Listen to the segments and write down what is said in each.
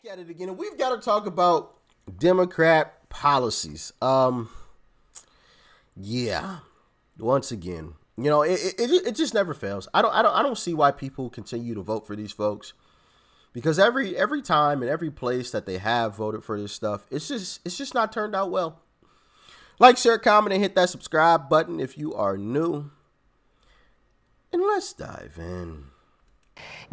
Back at it again, and we've got to talk about Democrat policies. Yeah, once again, it just never fails. I don't see why people continue to vote for these folks, because every time and every place that they have voted for this stuff, it's just not turned out well. Like, share, comment, and hit that subscribe button if you are new. And let's dive in.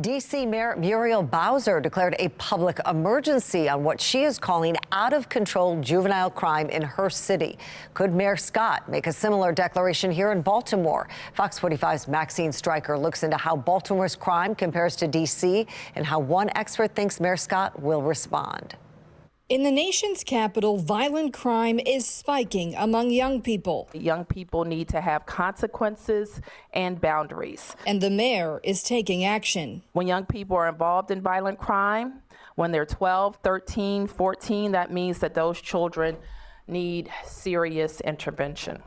D.C. Mayor Muriel Bowser declared a public emergency on what she is calling out-of-control juvenile crime in her city. Could Mayor Scott make a similar declaration here in Baltimore? Fox 45's Maxine Stryker looks into how Baltimore's crime compares to D.C. and how one expert thinks Mayor Scott will respond. In the nation's capital, violent crime is spiking among young people. Young people need to have consequences and boundaries. And the mayor is taking action. When young people are involved in violent crime, when they're 12, 13, 14, that means that those children need serious intervention.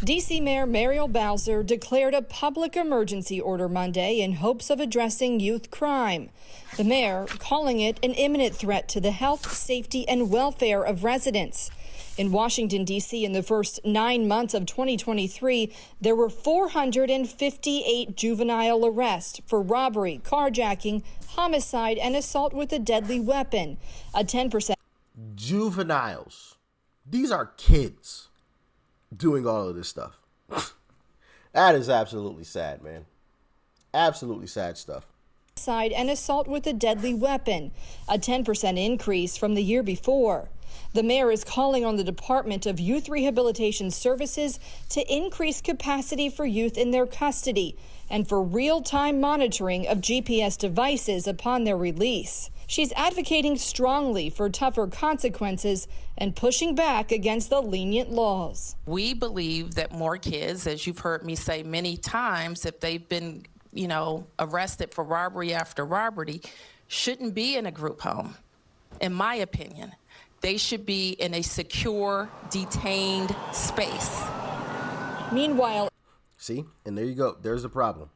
D.C. Mayor Muriel Bowser declared a public emergency order Monday in hopes of addressing youth crime. The mayor calling it an imminent threat to the health, safety, and welfare of residents. In Washington, D.C., in the first 9 months of 2023, there were 458 juvenile arrests for robbery, carjacking, homicide, and assault with a deadly weapon. A 10%. Juveniles. These are kids doing all of this stuff. That is absolutely sad, man. Absolutely sad stuff. And assault with a deadly weapon, a 10% increase from the year before. The mayor is calling on the Department of Youth Rehabilitation Services to increase capacity for youth in their custody and for real-time monitoring of GPS devices upon their release. She's advocating strongly for tougher consequences and pushing back against the lenient laws. We believe that more kids, as you've heard me say many times, if they've been, arrested for robbery after robbery, shouldn't be in a group home, in my opinion. They should be in a secure, detained space. Meanwhile, see, and there you go. There's the problem.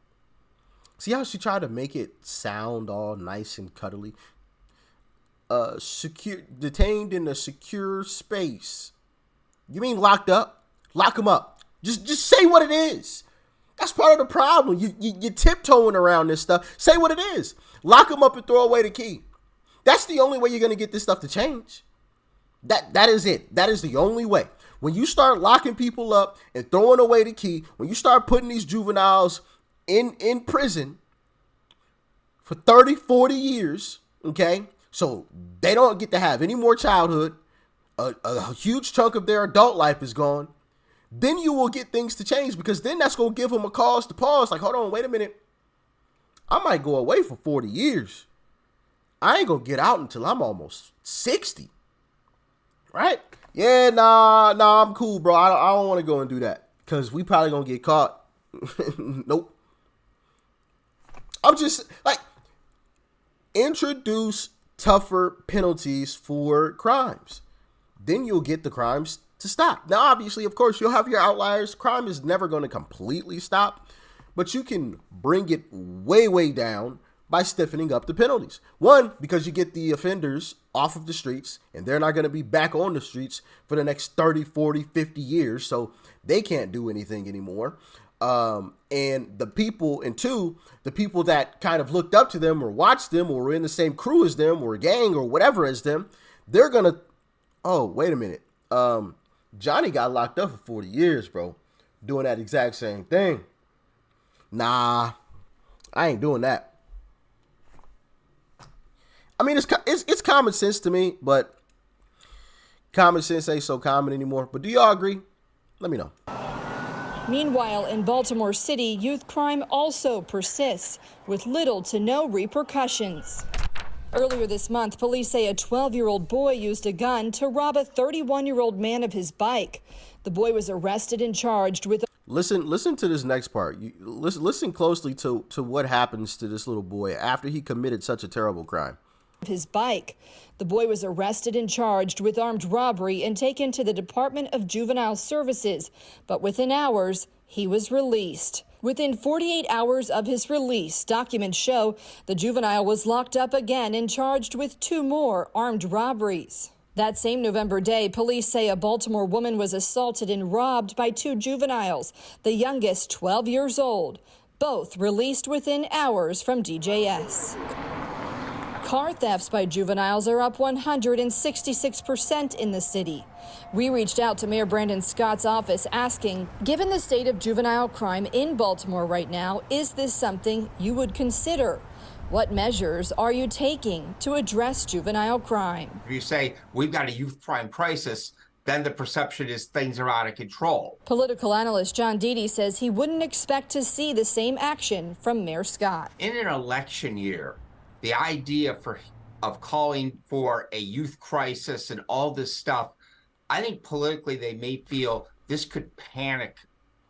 See how she tried to make it sound all nice and cuddly? Detained in a secure space. You mean locked up? Lock them up. Just say what it is. That's part of the problem. You're tiptoeing around this stuff. Say what it is. Lock them up and throw away the key. That's the only way you're going to get this stuff to change. That is it. That is the only way. When you start locking people up and throwing away the key, when you start putting these juveniles in prison for 30, 40 years, okay, so they don't get to have any more childhood, a huge chunk of their adult life is gone, then you will get things to change, because then that's going to give them a cause to pause. Like, hold on, wait a minute. I might go away for 40 years. I ain't going to get out until I'm almost 60. Right? Yeah, nah, I'm cool, bro. I don't want to go and do that, because we probably going to get caught. Nope. I'm just, like, introduce tougher penalties for crimes. Then you'll get the crimes to stop. Now, obviously, of course, you'll have your outliers. Crime is never going to completely stop, but you can bring it way, way down by stiffening up the penalties. One, because you get the offenders off of the streets, and they're not going to be back on the streets for the next 30, 40, 50 years, so they can't do anything anymore. And the people, and two, the people that kind of looked up to them or watched them or were in the same crew as them or gang or whatever as them, they're going to, oh, wait a minute. Johnny got locked up for 40 years, bro, doing that exact same thing. Nah, I ain't doing that. I mean, it's common sense to me, but common sense ain't so common anymore. But do y'all agree? Let me know. Meanwhile, in Baltimore City, youth crime also persists with little to no repercussions. Earlier this month, police say a 12-year-old boy used a gun to rob a 31-year-old man of his bike. The boy was arrested and charged with... Listen to this next part. Listen closely to what happens to this little boy after he committed such a terrible crime. His bike. The boy was arrested and charged with armed robbery and taken to the Department of Juvenile Services, but within hours, he was released. Within 48 hours of his release, documents show the juvenile was locked up again and charged with 2 more armed robberies. That same November day, police say a Baltimore woman was assaulted and robbed by 2 juveniles, the youngest 12 years old, both released within hours from DJS. Car thefts by juveniles are up 166% in the city. We reached out to Mayor Brandon Scott's office asking, given the state of juvenile crime in Baltimore right now, is this something you would consider? What measures are you taking to address juvenile crime? If you say we've got a youth crime crisis, then the perception is things are out of control. Political analyst John Deedy says he wouldn't expect to see the same action from Mayor Scott. In an election year, the idea of calling for a youth crisis and all this stuff, I think politically they may feel this could panic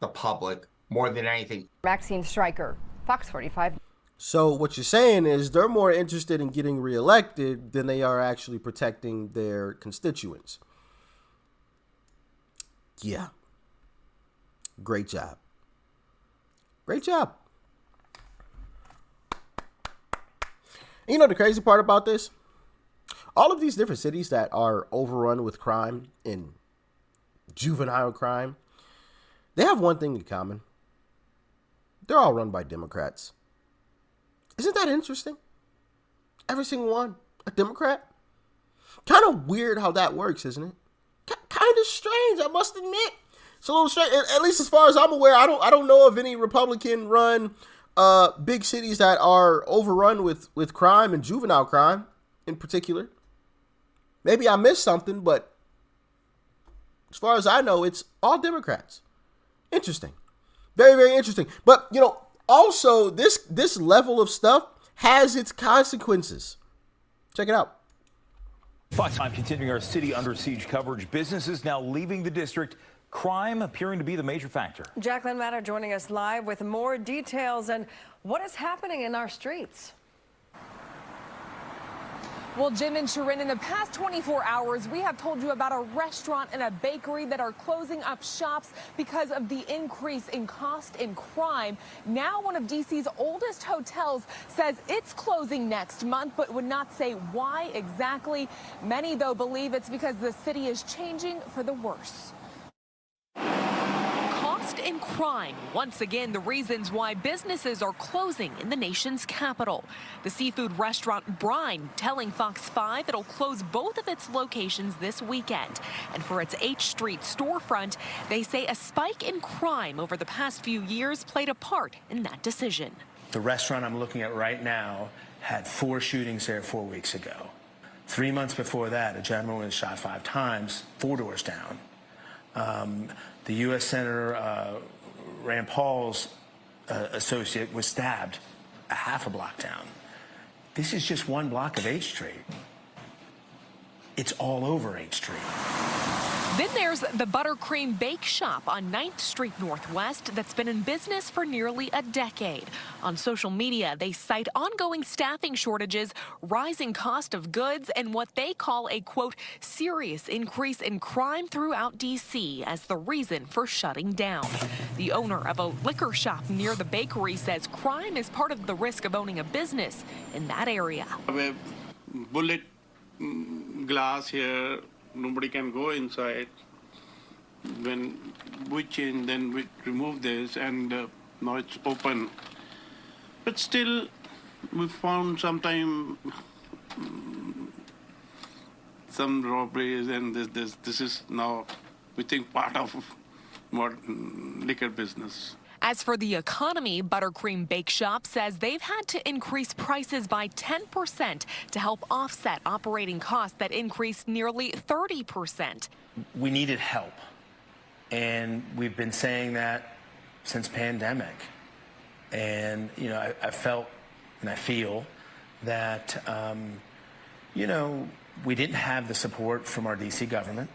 the public more than anything. Maxine Stryker, Fox 45. So what you're saying is they're more interested in getting reelected than they are actually protecting their constituents. Yeah. Great job. Great job. You know the crazy part about this? All of these different cities that are overrun with crime and juvenile crime, they have one thing in common. They're all run by Democrats. Isn't that interesting? Every single one, a Democrat. Kind of weird how that works, isn't it? Kind of strange, I must admit. It's a little strange. At least as far as I'm aware, I don't know of any Republican-run big cities that are overrun with crime and juvenile crime in particular. Maybe I missed something, but as far as I know, it's all Democrats. Interesting. Very, very interesting. But, you know, also this level of stuff has its consequences. Check it out. Fox Time continuing our city under siege coverage. Businesses now leaving the district. Crime appearing to be the major factor. Jacqueline Matter joining us live with more details and what is happening in our streets. Well, Jim and Sharon, in the past 24 hours, we have told you about a restaurant and a bakery that are closing up shops because of the increase in cost and crime. Now, one of D.C.'s oldest hotels says it's closing next month, but would not say why exactly. Many, though, believe it's because the city is changing for the worse. Cost and crime, once again, the reasons why businesses are closing in the nation's capital. The seafood restaurant Brine telling Fox 5 it'll close both of its locations this weekend. And for its H Street storefront, they say a spike in crime over the past few years played a part in that decision. The restaurant I'm looking at right now had 4 shootings there 4 weeks ago. 3 months before that, a gentleman was shot 5 times, 4 doors down. The U.S. Senator Rand Paul's associate was stabbed a half a block down. This is just one block of H Street. It's all over H Street. Then there's the Buttercream Bake Shop on 9th Street Northwest that's been in business for nearly a decade. On social media, they cite ongoing staffing shortages, rising cost of goods, and what they call a, quote, serious increase in crime throughout D.C. as the reason for shutting down. The owner of a liquor shop near the bakery says crime is part of the risk of owning a business in that area. Bullet glass here. Nobody can go inside. When we change, then we remove this, and now it's open. But still, we found sometime some robberies, and this is now, we think, part of modern liquor business. As for the economy, Buttercream Bake Shop says they've had to increase prices by 10% to help offset operating costs that increased nearly 30%. We needed help, and we've been saying that since pandemic. And, you know, I felt and I feel that, you know, we didn't have the support from our D.C. government.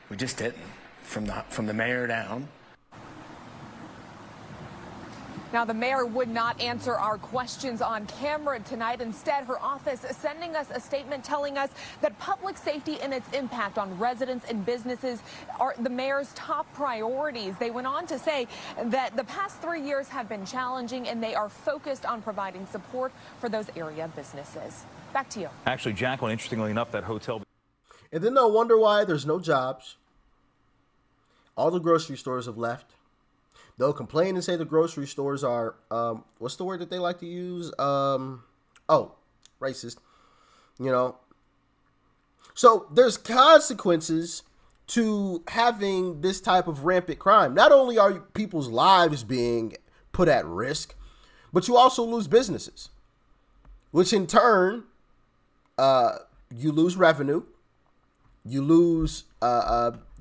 We just didn't, from the mayor down. Now, the mayor would not answer our questions on camera tonight. Instead, her office is sending us a statement telling us that public safety and its impact on residents and businesses are the mayor's top priorities. They went on to say that the past 3 years have been challenging and they are focused on providing support for those area businesses. Back to you. Actually, Jacqueline, interestingly enough, that hotel. And then they'll wonder why there's no jobs. All the grocery stores have left. They'll complain and say the grocery stores are, what's the word that they like to use? Racist. You know. So there's consequences to having this type of rampant crime. Not only are people's lives being put at risk, but you also lose businesses, which in turn, you lose revenue, you lose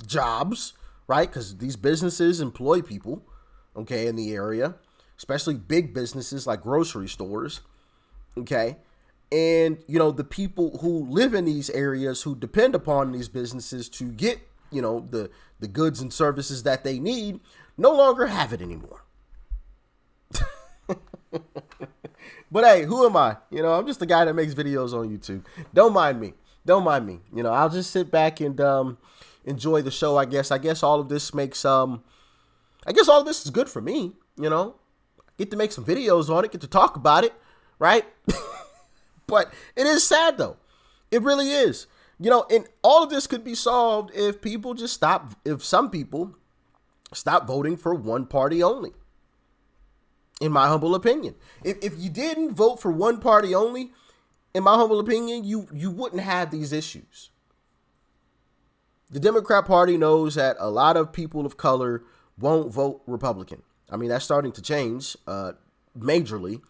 jobs, right? Because these businesses employ people, okay, in the area, especially big businesses like grocery stores, okay? And, you know, the people who live in these areas who depend upon these businesses to get, you know, the goods and services that they need no longer have it anymore. But hey, who am I? You know, I'm just a guy that makes videos on YouTube. Don't mind me. Don't mind me. You know, I'll just sit back and enjoy the show, I guess. I guess all of this makes I guess all of this is good for me, you know. Get to make some videos on it, get to talk about it, right? But it is sad though. It really is. You know, and all of this could be solved if people just stop, if some people stop voting for one party only. In my humble opinion. If you didn't vote for one party only, in my humble opinion, you wouldn't have these issues. The Democrat Party knows that a lot of people of color won't vote Republican. I mean, that's starting to change majorly.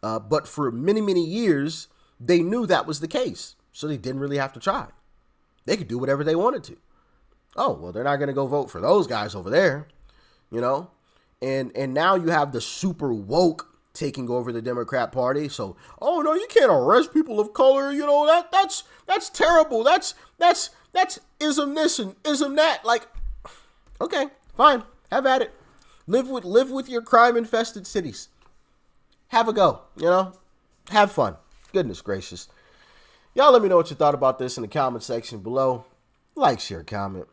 But for many, many years, they knew that was the case. So they didn't really have to try. They could do whatever they wanted to. Oh, well, they're not going to go vote for those guys over there, you know. And now you have the super woke taking over the Democrat Party. So, oh no, you can't arrest people of color. You know, that's terrible. That's ism this and ism that. Like, okay, fine, have at it. Live with your crime infested cities. Have a go. You know, have fun. Goodness gracious. Y'all let me know what you thought about this in the comment section below. Like, share, comment.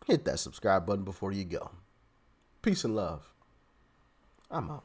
Hit that subscribe button before you go. Peace and love. I'm out.